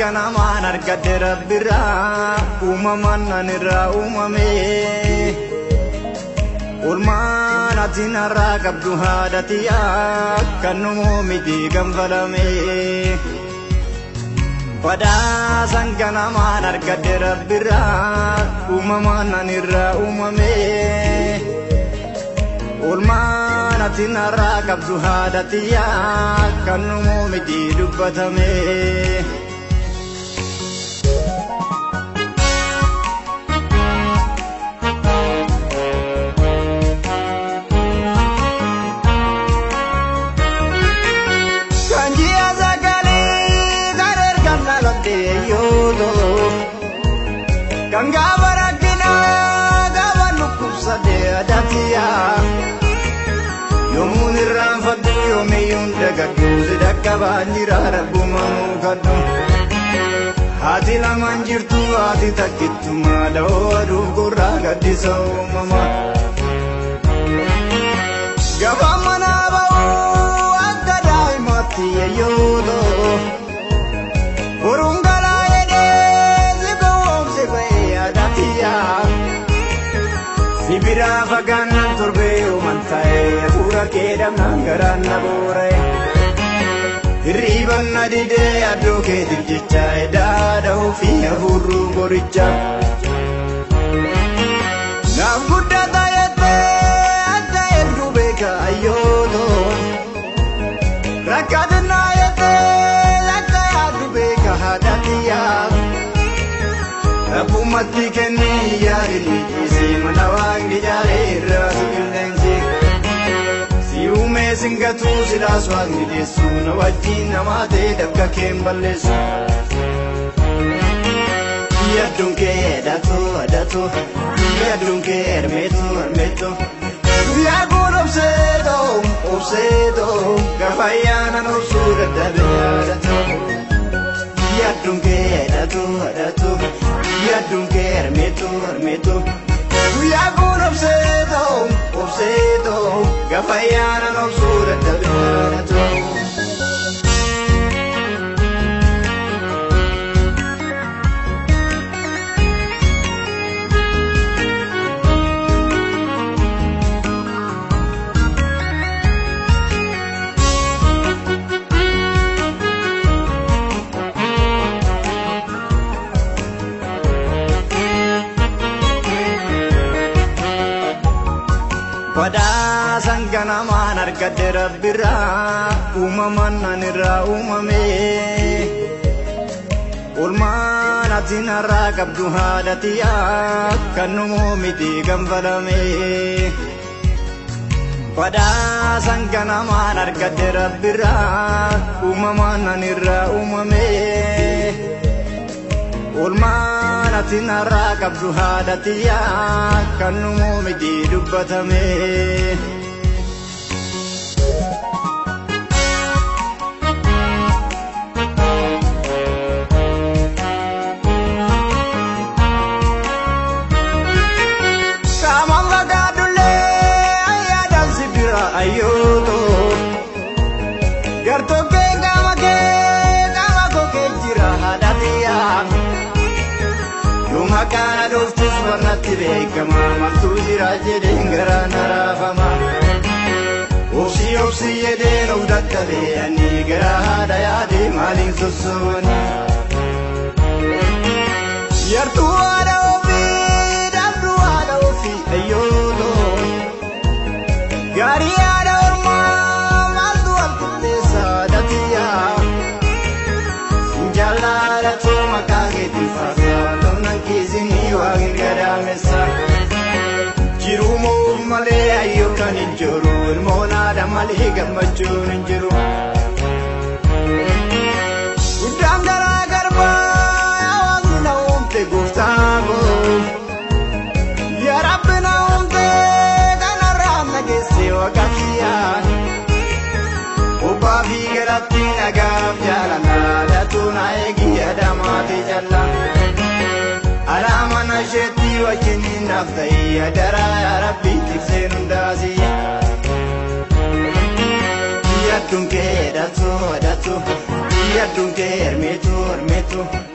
sangana man argadde rabbirra uumaman nanirra uumame ulmaan atinarra qabdu haadatiya kannumoo miti ganfalame Pada sangana man argadde rabbirra uumaman nanirra uumame ulmaan atinarra qabdu haadatiya kannumoo miti dubbatame Ganga barakina gaba nukusa de adatia yomun ramfadu yomiyun daga duzi daga banjira rabbuma mukaddu hati lamanjirtu hati takittu mala odu gurra gadisa umama gaba manaba adda daimati yodo urungala Sibira faganan turbe umantai pura kedam nanggaran nabore Riban nadide adu ke dirjicha dada ufi aburu goricha Nam gudda tayate adda endu beka ayodo Rakadna ayate lakka adu beka hadatiya Abu mati keni yari si manawang di jari rasu illensi si ume singatu sila swag di desu nawajin namate dabka kembalesu ya dunke datu ya dunke ermeto ya gun obsedo gafayana no sura dabedatu ya dunke datu Ya dunque ermeto Ya gun obsedo Gafayana no sura dabirato Pada sangana man argadde rabbirra uumaman nanirra uumame ulmaan atinarra qabdu haadatiya kannumoo miti ganfalame Pada sangana man argadde rabbirra uumaman nanirra uumame ulmaan atinarra qabdu haadatiya kannumoo miti dubbatame Kamam vagadulle ayyadan sibira ayoto gartoke gama koke jira hadatiya Makana doftus warnatti beekama maltu jira jedheen garaa naraafama Obsi jedheen of dadhabe ani garaa haadha yaade maaliin sossooni Yartuu haadha ofii dhabduu haadha ofii ayyooto Gaarii haadha ormaa maaltu walqixxeessa haadhatiya Sinjaalladhatoo maqaa keetiin faasa Kizini wagin gadamessa Jirumo male ayyukan injiru Ilmoona damali gammachun injiru Guddaan garaa garba Yaawaan na uumte gooftaako Yaa Rabbi na uumte kanarraan nageesse waqatiyaan Obbaa fi galatti nagaaf jaalala Datuuna eegi adamaati jalla Alamana sheti wajini naftai adara ya Rabbi tiksenu ndasi Ya dunke datu Ya dunke ermeto jirtu.